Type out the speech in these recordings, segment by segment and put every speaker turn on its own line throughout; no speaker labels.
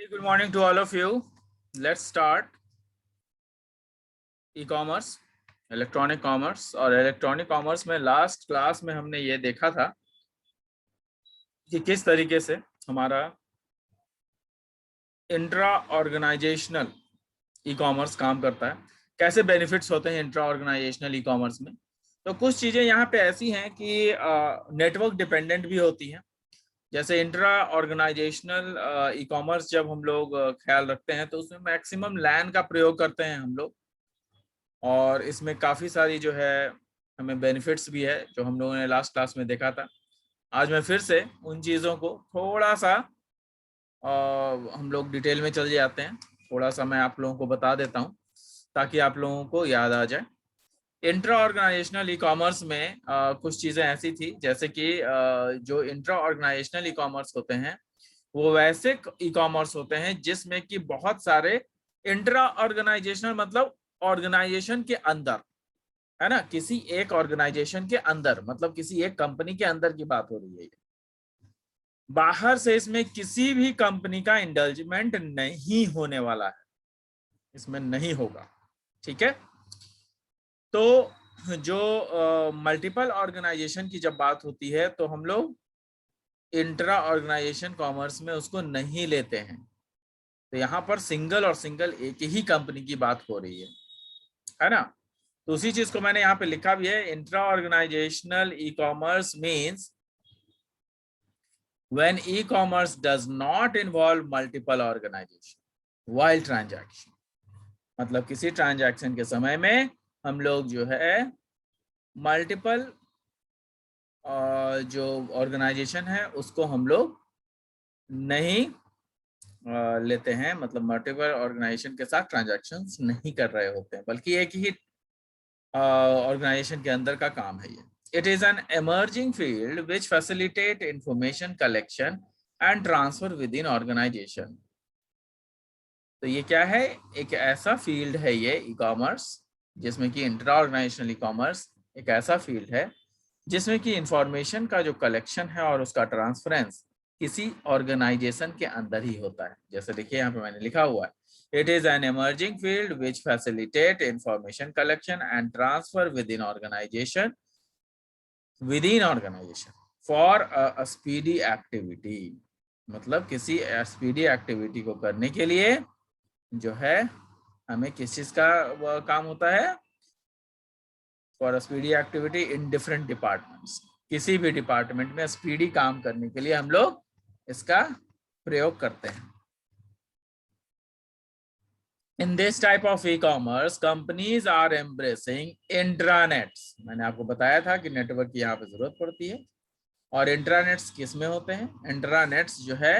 Very good morning to all of you. Let's start e-commerce, electronic commerce. और electronic commerce में last class में हमने ये देखा था कि किस तरीके से हमारा इंट्रा ऑर्गेनाइजेशनल ई-कॉमर्स काम करता है, कैसे बेनिफिट्स होते हैं इंट्रा ऑर्गेनाइजेशनल ई-कॉमर्स में। तो कुछ चीज़ें यहाँ पे ऐसी हैं कि नेटवर्क डिपेंडेंट भी होती हैं। जैसे इंट्रा ऑर्गेनाइजेशनल ई-कॉमर्स जब हम लोग ख्याल रखते हैं तो उसमें मैक्सिमम लैन का प्रयोग करते हैं हम लोग, और इसमें काफ़ी सारी जो है हमें बेनिफिट्स भी है जो हम लोगों ने लास्ट क्लास में देखा था। आज मैं फिर से उन चीज़ों को थोड़ा सा हम लोग डिटेल में चल जाते हैं। थोड़ा सा मैं आप लोगों को बता देता हूँ ताकि आप लोगों को याद आ जाए। इंट्रा ऑर्गेनाइजेशनल ई कॉमर्स में कुछ चीज़ें ऐसी थी, जैसे कि जो इंट्रा ऑर्गेनाइजेशनल ई कॉमर्स होते हैं वो वैसे ई कॉमर्स होते हैं जिसमें कि बहुत सारे इंट्रा ऑर्गेनाइजेशनल मतलब ऑर्गेनाइजेशन के अंदर, है ना, किसी एक ऑर्गेनाइजेशन के अंदर, मतलब किसी एक कंपनी के अंदर की बात हो रही है। बाहर से इसमें किसी भी कंपनी का इंडल्जमेंट नहीं होने वाला है, इसमें नहीं होगा। ठीक है, तो जो मल्टीपल ऑर्गेनाइजेशन की जब बात होती है तो हम लोग इंट्रा ऑर्गेनाइजेशन कॉमर्स में उसको नहीं लेते हैं। तो यहाँ पर सिंगल और सिंगल एक ही कंपनी की बात हो रही है ना। तो उसी चीज को मैंने यहाँ पे लिखा भी है। Intra organisational e commerce means when e-commerce does not involve multiple organization while transaction, मतलब किसी ट्रांजैक्शन के समय में हम लोग जो है मल्टीपल जो ऑर्गेनाइजेशन है उसको हम लोग नहीं लेते हैं, मतलब मल्टीपल ऑर्गेनाइजेशन के साथ ट्रांजैक्शंस नहीं कर रहे होते हैं, बल्कि एक ही ऑर्गेनाइजेशन के अंदर का काम है ये। It is an emerging field which facilitate information collection and transfer within organization. तो ये क्या है, एक ऐसा फील्ड है ये ई कॉमर्स जिसमें कि इंट्रा ऑर्गेनाइजेशनल ई कॉमर्स एक ऐसा फील्ड है जिसमें कि इंफॉर्मेशन का जो कलेक्शन है और उसका ट्रांसफरेंस किसी ऑर्गेनाइजेशन के अंदर ही होता है। जैसे देखिए यहाँ पे मैंने लिखा हुआ है, it is an emerging field which facilitate information collection and transfer within organization for a speedy activity, मतलब किसी स्पीडी एक्टिविटी को करने के लिए जो है हमें किस चीज का काम होता है, for a speedy activity in different departments, किसी भी डिपार्टमेंट में स्पीडी काम करने के लिए हम लोग इसका प्रयोग करते हैं। In this type of e-commerce, companies are embracing intranets। मैंने आपको बताया था कि नेटवर्क की यहाँ पे जरूरत पड़ती है, और इंट्रानेट्स किस में होते हैं, इंट्रानेट्स जो है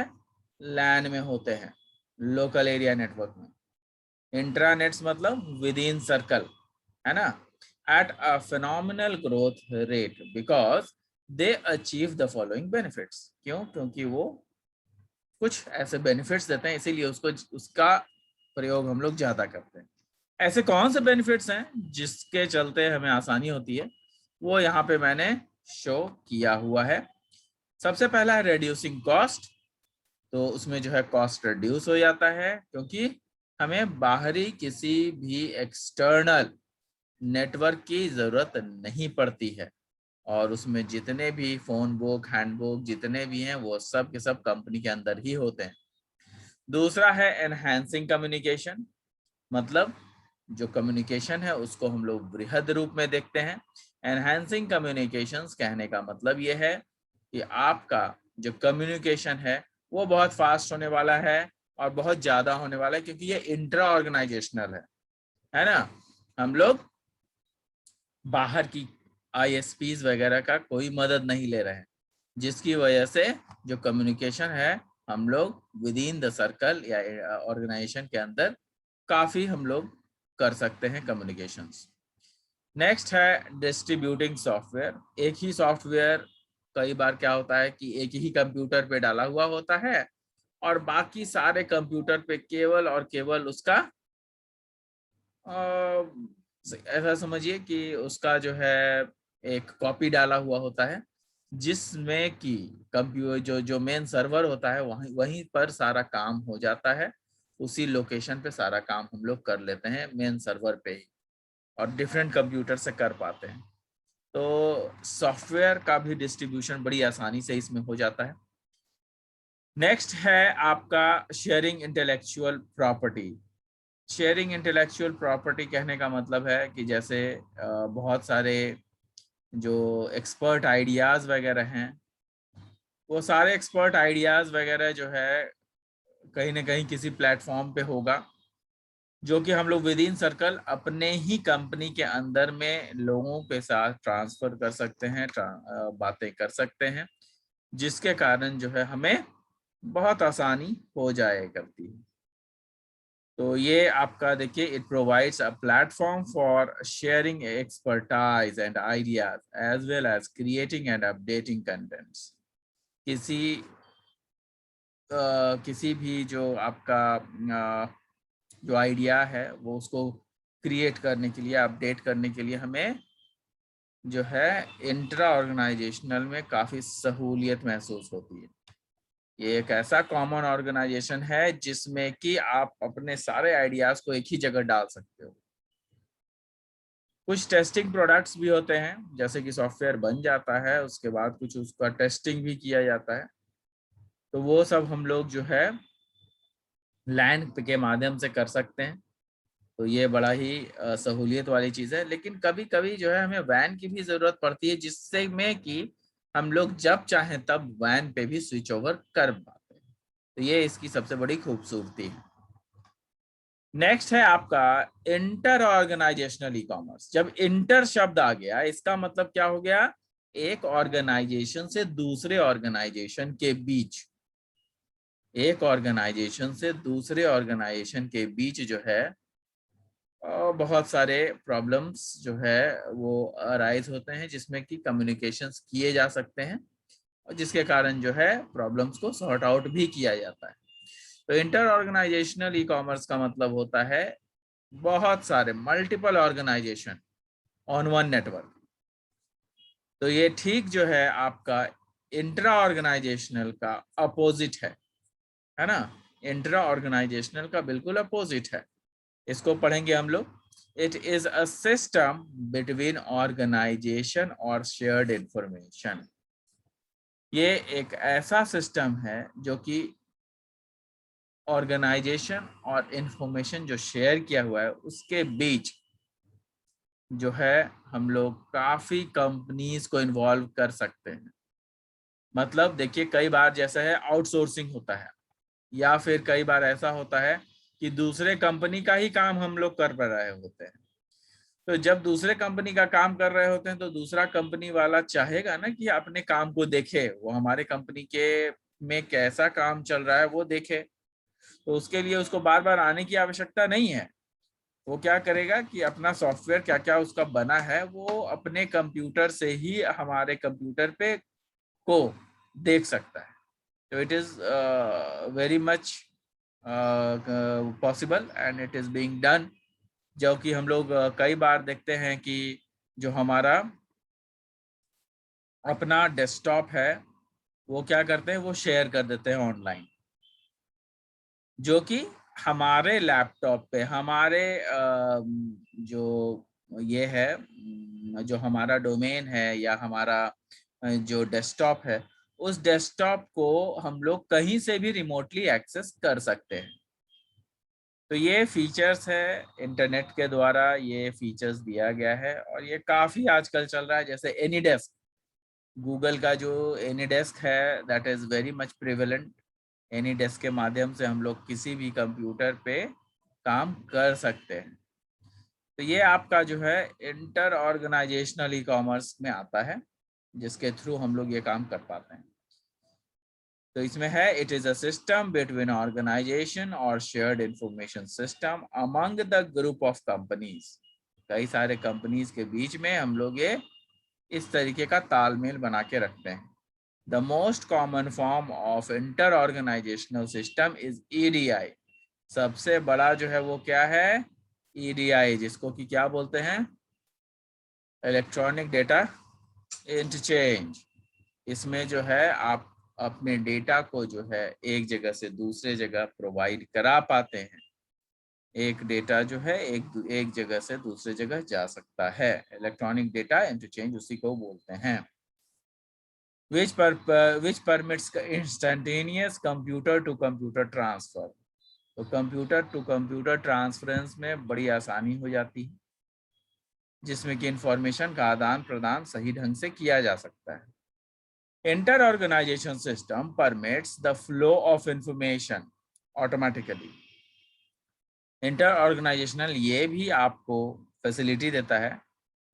लैन में होते हैं, लोकल एरिया नेटवर्क में। इंट्रानेट्स मतलब विद इन सर्कल, है ना, at a phenomenal growth rate because they achieve the following benefits. क्यों? क्योंकि वो कुछ ऐसे बेनिफिट्स देते हैं, इसीलिए उसका प्रयोग हम लोग ज्यादा करते हैं। ऐसे कौन से बेनिफिट्स हैं जिसके चलते हमें आसानी होती है, वो यहाँ पे मैंने शो किया हुआ है। सबसे पहला है रिड्यूसिंग कॉस्ट। तो उसमें जो है कॉस्ट रिड्यूस हो जाता है क्योंकि हमें बाहरी किसी भी एक्सटर्नल नेटवर्क की जरूरत नहीं पड़ती है, और उसमें जितने भी फोन बुक, हैंडबुक जितने भी हैं वो सब के सब कंपनी के अंदर ही होते हैं। दूसरा है एनहांसिंग कम्युनिकेशन, मतलब जो कम्युनिकेशन है उसको हम लोग बृहद रूप में देखते हैं। एनहांसिंग कम्युनिकेशंस कहने का मतलब ये है कि आपका जो कम्युनिकेशन है वो बहुत फास्ट होने वाला है और बहुत ज्यादा होने वाला है, क्योंकि ये इंट्रा ऑर्गेनाइजेशनल है ना। हम लोग बाहर की आईएसपीज वगैरह का कोई मदद नहीं ले रहे हैं, जिसकी वजह से जो कम्युनिकेशन है हम लोग विद इन द सर्कल या ऑर्गेनाइजेशन के अंदर काफी हम लोग कर सकते हैं कम्युनिकेशंस। नेक्स्ट है डिस्ट्रीब्यूटिंग सॉफ्टवेयर। एक ही सॉफ्टवेयर कई बार क्या होता है कि एक ही कंप्यूटर पे डाला हुआ होता है और बाकी सारे कंप्यूटर पे केवल और केवल उसका ऐसा समझिए कि उसका जो है एक कॉपी डाला हुआ होता है, जिसमें कि कंप्यूटर जो मेन सर्वर होता है वहीं वहीं पर सारा काम हो जाता है, उसी लोकेशन पे सारा काम हम लोग कर लेते हैं मेन सर्वर पे ही, और डिफरेंट कंप्यूटर से कर पाते हैं। तो सॉफ्टवेयर का भी डिस्ट्रीब्यूशन बड़ी आसानी से इसमें हो जाता है। नेक्स्ट है आपका sharing intellectual property. Sharing intellectual property कहने का मतलब है कि जैसे बहुत सारे जो एक्सपर्ट आइडियाज़ वगैरह हैं, वो सारे एक्सपर्ट आइडियाज़ वगैरह जो है कहीं ना कहीं किसी प्लेटफॉर्म पे होगा, जो कि हम लोग विद इन सर्कल अपने ही कंपनी के अंदर में लोगों के साथ ट्रांसफर कर सकते हैं, बातें कर सकते हैं, जिसके कारण जो है हमें बहुत आसानी हो जाए करती है। तो ये आपका देखिए, it provides a platform for sharing expertise and ideas as well as creating and updating contents. किसी भी जो आपका जो आइडिया है वो उसको क्रिएट करने के लिए, अपडेट करने के लिए हमें जो है इंट्रा ऑर्गेनाइजेशनल में काफ़ी सहूलियत महसूस होती है। ये एक ऐसा कॉमन ऑर्गेनाइजेशन है जिसमें कि आप अपने सारे आइडियाज को एक ही जगह डाल सकते हो। कुछ टेस्टिंग प्रोडक्ट्स भी होते हैं, जैसे कि सॉफ्टवेयर बन जाता है उसके बाद कुछ उसका टेस्टिंग भी किया जाता है, तो वो सब हम लोग जो है लैन के माध्यम से कर सकते हैं। तो ये बड़ा ही सहूलियत वाली चीज़ है। लेकिन कभी कभी जो है हमें वैन की भी ज़रूरत पड़ती है, जिससे में कि हम लोग जब चाहें तब वैन पे भी स्विच ओवर कर पाते हैं। तो ये इसकी सबसे बड़ी खूबसूरती है। नेक्स्ट है आपका इंटर ऑर्गेनाइजेशनल ई कॉमर्स। जब इंटर शब्द आ गया, इसका मतलब क्या हो गया? एक ऑर्गेनाइजेशन से दूसरे ऑर्गेनाइजेशन के बीच, एक ऑर्गेनाइजेशन से दूसरे ऑर्गेनाइजेशन के बीच जो है बहुत सारे प्रॉब्लम्स जो है वो अराइज होते हैं, जिसमें कि कम्युनिकेशंस किए जा सकते हैं और जिसके कारण जो है प्रॉब्लम्स को सॉर्ट आउट भी किया जाता है। तो इंटर ऑर्गेनाइजेशनल ई कॉमर्स का मतलब होता है बहुत सारे multiple organisation on one network. तो ये ठीक जो है आपका इंट्रा ऑर्गेनाइजेशनल का अपोजिट है ना? इंट्रा ऑर्गेनाइजेशनल का बिल्कुल अपोजिट है। इसको पढ़ेंगे हम लोग। It is a system between organisation और शेयर्ड इंफॉर्मेशन। ये एक ऐसा सिस्टम है जो कि ऑर्गेनाइजेशन और इंफॉर्मेशन जो शेयर किया हुआ है उसके बीच जो है हम लोग काफी कंपनीज को इन्वॉल्व कर सकते हैं। मतलब देखिए, कई बार जैसा है आउटसोर्सिंग होता है, या फिर कई बार ऐसा होता है कि दूसरे कंपनी का ही काम हम लोग कर पा रहे होते हैं। तो जब दूसरे कंपनी का काम कर रहे होते हैं तो दूसरा कंपनी वाला चाहेगा ना कि अपने काम को देखे, वो हमारे कंपनी के में कैसा काम चल रहा है वो देखे। तो उसके लिए उसको बार बार आने की आवश्यकता नहीं है। वो क्या करेगा कि अपना सॉफ्टवेयर क्या क्या उसका बना है वो अपने कंप्यूटर से ही हमारे कंप्यूटर पे को देख सकता है। तो it is very much possible and it is being done, जो कि हम लोग कई बार देखते हैं कि जो हमारा अपना डेस्कटॉप है वो क्या करते हैं, वो शेयर कर देते हैं ऑनलाइन, जो कि हमारे लैपटॉप पे हमारे जो ये है जो हमारा डोमेन है या हमारा जो डेस्कटॉप है, उस डेस्कटॉप को हम लोग कहीं से भी रिमोटली एक्सेस कर सकते हैं। तो ये फीचर्स है इंटरनेट के द्वारा, ये फीचर्स दिया गया है और ये काफ़ी आजकल चल रहा है। जैसे एनीडेस्क, गूगल का जो एनीडेस्क है that is very much prevalent. AnyDesk के माध्यम से हम लोग किसी भी कंप्यूटर पे काम कर सकते हैं। तो ये आपका जो है इंटर ऑर्गेनाइजेशनल ई कॉमर्स में आता है, जिसके थ्रू हम लोग ये काम कर पाते हैं। तो इसमें है it is a system between organisation और shared information system among the group of companies. कई सारे कंपनीज के बीच में हम लोग ये इस तरीके का तालमेल बना के रखते हैं। The most common form of inter organisational system is EDI. सबसे बड़ा जो है वो क्या है? ईडीआई, जिसको कि क्या बोलते हैं? Electronic data interchange. इसमें जो है आप अपने डेटा को जो है एक जगह से दूसरे जगह प्रोवाइड करा पाते हैं। एक डेटा जो है एक जगह से दूसरे जगह जा सकता है। इलेक्ट्रॉनिक डेटा इंटरचेंज उसी को बोलते हैं। which permits instantaneous computer to computer transfer। तो कंप्यूटर टू कंप्यूटर ट्रांसफरेंस में बड़ी आसानी हो जाती है, जिसमें कि इंफॉर्मेशन का आदान प्रदान सही ढंग से किया जा सकता है। Inter organisation system permits the flow of information automatically. Inter organisational ये भी आपको फैसिलिटी देता है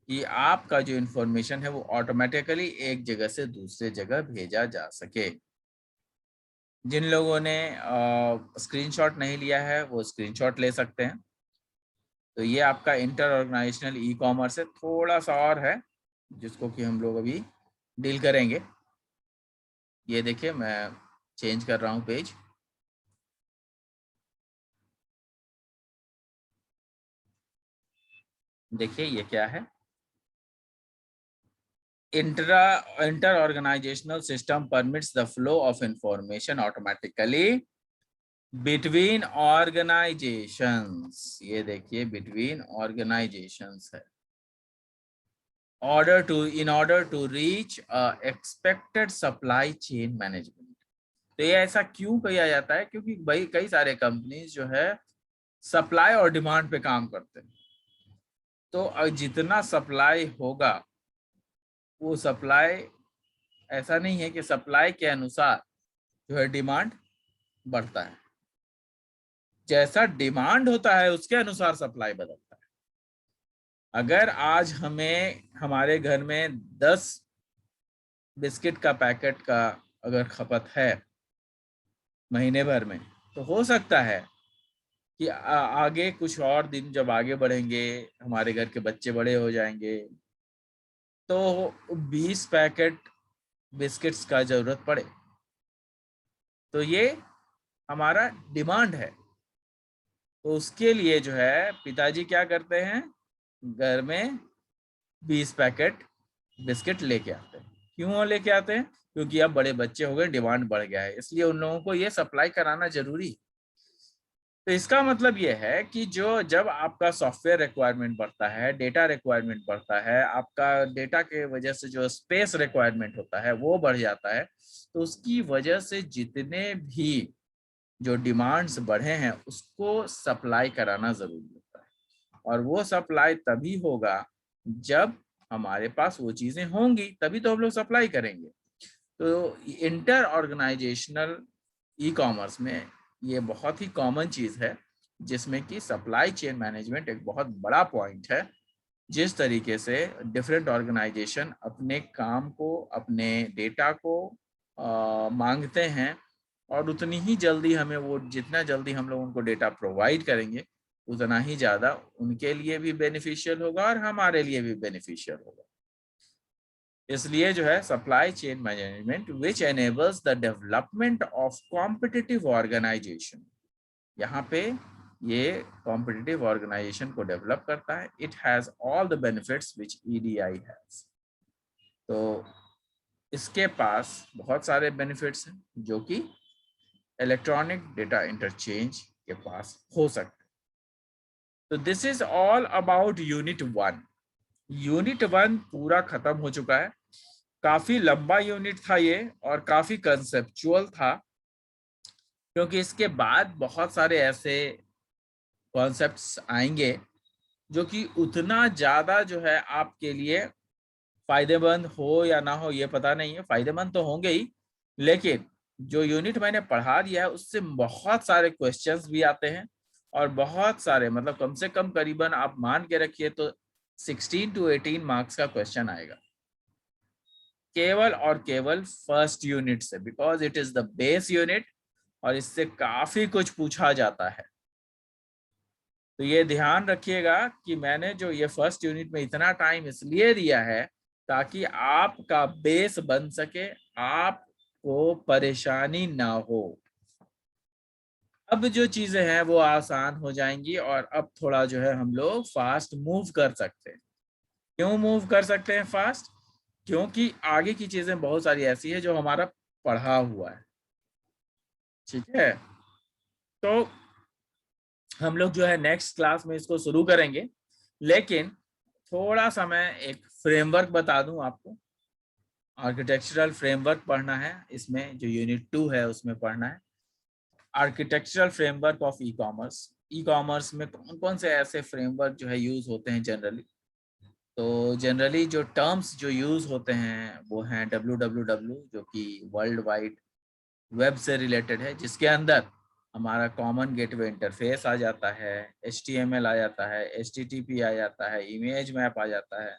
कि आपका जो इंफॉर्मेशन है वो ऑटोमेटिकली एक जगह से दूसरे जगह भेजा जा सके। जिन लोगों ने स्क्रीनशॉट नहीं लिया है वो स्क्रीनशॉट ले सकते हैं। तो ये आपका इंटर ऑर्गेनाइजेशनल ई कॉमर्स है, थोड़ा सा और है जिसको कि हम लोग अभी डील करेंगे। ये देखिए मैं चेंज कर रहा हूँ पेज। देखिए ये क्या है, inter organizational system permits the flow of information automatically between organizations। ये देखिए between organizations है। in order to reach expected supply chain management। तो ये ऐसा क्यों किया जाता है, क्योंकि भाई कई सारे कंपनीज जो है सप्लाई और डिमांड पे काम करते हैं। तो जितना सप्लाई होगा वो सप्लाई, ऐसा नहीं है कि सप्लाई के अनुसार जो है डिमांड बढ़ता है। जैसा डिमांड होता है उसके अनुसार सप्लाई बदलता है। अगर आज हमें हमारे घर में 10 बिस्किट का पैकेट का अगर खपत है महीने भर में, तो हो सकता है कि आगे कुछ और दिन जब आगे बढ़ेंगे, हमारे घर के बच्चे बड़े हो जाएंगे, तो 20 पैकेट बिस्किट्स का जरूरत पड़े। तो ये हमारा डिमांड है। तो उसके लिए जो है पिताजी क्या करते हैं, घर में 20 पैकेट बिस्किट लेके आते हैं। क्यों लेके आते हैं? क्योंकि अब बड़े बच्चे हो गए, डिमांड बढ़ गया है, इसलिए उन लोगों को ये सप्लाई कराना जरूरी। तो इसका मतलब ये है कि जब आपका सॉफ्टवेयर रिक्वायरमेंट बढ़ता है, डेटा रिक्वायरमेंट बढ़ता है, आपका डेटा के वजह से जो स्पेस रिक्वायरमेंट होता है वो बढ़ जाता है, तो उसकी वजह से जितने भी जो डिमांड्स बढ़े हैं उसको सप्लाई कराना जरूरी होता है। और वो सप्लाई तभी होगा जब हमारे पास वो चीजें होंगी, तभी तो हम लोग सप्लाई करेंगे। तो इंटर ऑर्गेनाइजेशनल ई कॉमर्स में ये बहुत ही कॉमन चीज है, जिसमें कि सप्लाई चेन मैनेजमेंट एक बहुत बड़ा पॉइंट है। जिस तरीके से डिफरेंट ऑर्गेनाइजेशन अपने काम को, अपने डेटा को मांगते हैं, और उतनी ही जल्दी हमें वो, जितना जल्दी हम लोग उनको डेटा प्रोवाइड करेंगे उतना ही ज्यादा उनके लिए भी बेनिफिशियल होगा और हमारे लिए भी बेनिफिशियल होगा। इसलिए जो है supply chain management which enables the development of competitive organisation, यहाँ पे ये कॉम्पिटिटिव ऑर्गेनाइजेशन को डेवलप करता है। It has all the benefits which EDI has. तो इसके पास बहुत सारे बेनिफिट्स हैं जो कि इलेक्ट्रॉनिक डेटा इंटरचेंज के पास हो सकते हैं। तो this is all about unit 1। Unit 1 पूरा खत्म हो चुका है। काफी लंबा यूनिट था ये और काफी कंसेप्चुअल था, क्योंकि इसके बाद बहुत सारे ऐसे कॉन्सेप्ट्स आएंगे जो कि उतना ज्यादा जो है आपके लिए फायदेमंद हो या ना हो ये पता नहीं है। फायदेमंद तो होंगे ही, लेकिन जो यूनिट मैंने पढ़ा दिया है उससे बहुत सारे क्वेश्चंस भी आते हैं, और बहुत सारे, मतलब कम से कम करीबन आप मान के रखिए तो 16 to 18 मार्क्स का क्वेश्चन आएगा, केवल और केवल फर्स्ट यूनिट से, because it is the base unit और इससे काफी कुछ पूछा जाता है। तो ये ध्यान रखिएगा कि मैंने जो ये फर्स्ट यूनिट में इतना टाइम इसलिए दिया है ताकि आपका बेस बन सके, आपको परेशानी ना हो। अब जो चीजें हैं वो आसान हो जाएंगी और अब थोड़ा जो है हम लोग फास्ट मूव कर सकते हैं। क्यों मूव कर सकते हैं फास्ट? क्योंकि आगे की चीजें बहुत सारी ऐसी है जो हमारा पढ़ा हुआ है, ठीक है। तो हम लोग जो है नेक्स्ट क्लास में इसको शुरू करेंगे, लेकिन थोड़ा सा मैं एक फ्रेमवर्क बता दूं आपको। आर्किटेक्चरल फ्रेमवर्क पढ़ना है, इसमें जो यूनिट 2 है उसमें पढ़ना है architectural framework of e commerce. E commerce में कौन कौन से ऐसे फ्रेमवर्क जो है यूज होते हैं जनरली। तो जनरली जो टर्म्स जो यूज होते हैं वो हैं www, जो कि वर्ल्ड वाइड वेब से रिलेटेड है, जिसके अंदर हमारा कॉमन गेटवे इंटरफेस आ जाता है, HTML आ जाता है, HTTP आ जाता है, इमेज मैप आ जाता है,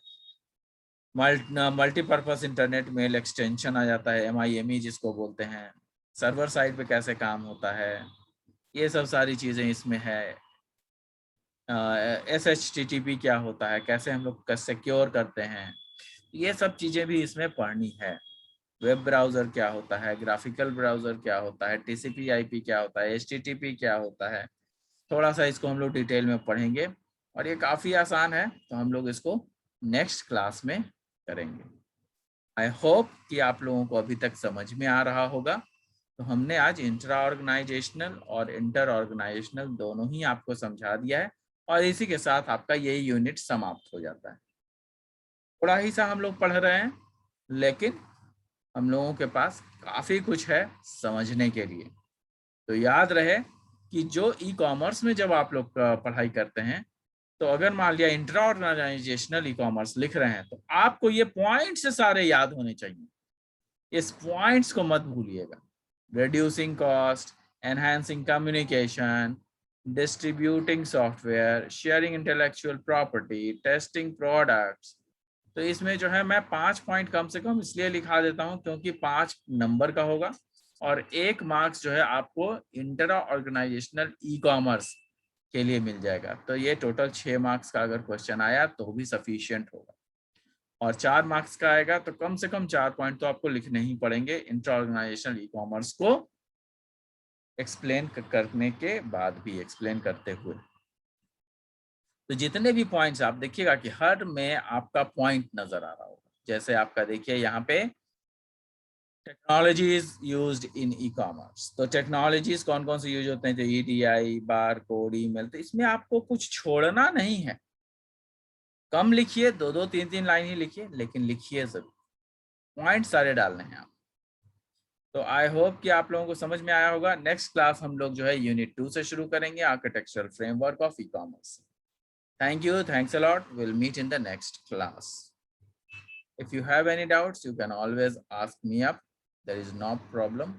मल्टीपर्पज इंटरनेट मेल एक्सटेंशन आ जाता है, MIME जिसको बोलते हैं, सर्वर साइड पे कैसे काम होता है, ये सब सारी चीज़ें इसमें है। SHTTP क्या होता है, कैसे हम लोग सिक्योर करते हैं, ये सब चीज़ें भी इसमें पढ़नी है। वेब ब्राउज़र क्या होता है, ग्राफिकल ब्राउज़र क्या होता है, TCP/IP क्या होता है, HTTP क्या होता है, थोड़ा सा इसको हम लोग डिटेल में पढ़ेंगे। और ये काफ़ी आसान है, तो हम लोग इसको नेक्स्ट क्लास में करेंगे। आई होप कि आप लोगों को अभी तक समझ में आ रहा होगा। तो हमने आज इंट्रा ऑर्गेनाइजेशनल और इंटर ऑर्गेनाइजेशनल दोनों ही आपको समझा दिया है, और इसी के साथ आपका यही यूनिट समाप्त हो जाता है। थोड़ा ही सा हम लोग पढ़ रहे हैं, लेकिन हम लोगों के पास काफ़ी कुछ है समझने के लिए। तो याद रहे कि जो ई कॉमर्स में जब आप लोग पढ़ाई करते हैं, तो अगर मान लिया इंट्रा ऑर्गेनाइजेशनल ई कॉमर्स लिख रहे हैं, तो आपको ये पॉइंट्स सारे याद होने चाहिए। इस पॉइंट्स को मत भूलिएगा। reducing cost, enhancing communication, distributing software, sharing intellectual property, testing products। तो इसमें जो है मैं 5 पॉइंट कम से कम इसलिए लिखा देता हूं क्योंकि 5 नंबर का होगा, और 1 मार्क्स जो है आपको इंटर ऑर्गेनाइजेशनल ई कॉमर्स के लिए मिल जाएगा। तो ये टोटल 6 मार्क्स का अगर क्वेश्चन आया तो भी सफिशिएंट होगा। और 4 मार्क्स का आएगा तो कम से कम 4 पॉइंट तो आपको लिखने ही पड़ेंगे इंटर ऑर्गेनाइजेशनल ई कॉमर्स को एक्सप्लेन करने के बाद भी, एक्सप्लेन करते हुए। तो जितने भी पॉइंट्स आप देखिएगा कि हर में आपका पॉइंट नजर आ रहा होगा। जैसे आपका देखिए यहाँ पे technologies used in e commerce, तो टेक्नोलॉजीज कौन कौन से यूज होते हैं, जो EDI, बार कोड, ईमेल। तो इसमें आपको कुछ छोड़ना नहीं है, कम लिखिए, 2-2, 3-3 लाइन ही लिखिए, लेकिन लिखिए जरूर, पॉइंट सारे डालने हैं आप। तो आई होप कि आप लोगों को समझ में आया होगा। नेक्स्ट क्लास हम लोग जो है यूनिट 2 से शुरू करेंगे, architectural framework of e commerce. Thank you, thanks a lot, will meet in the next class. If you have any doubts, you can always ask me up. There is no problem.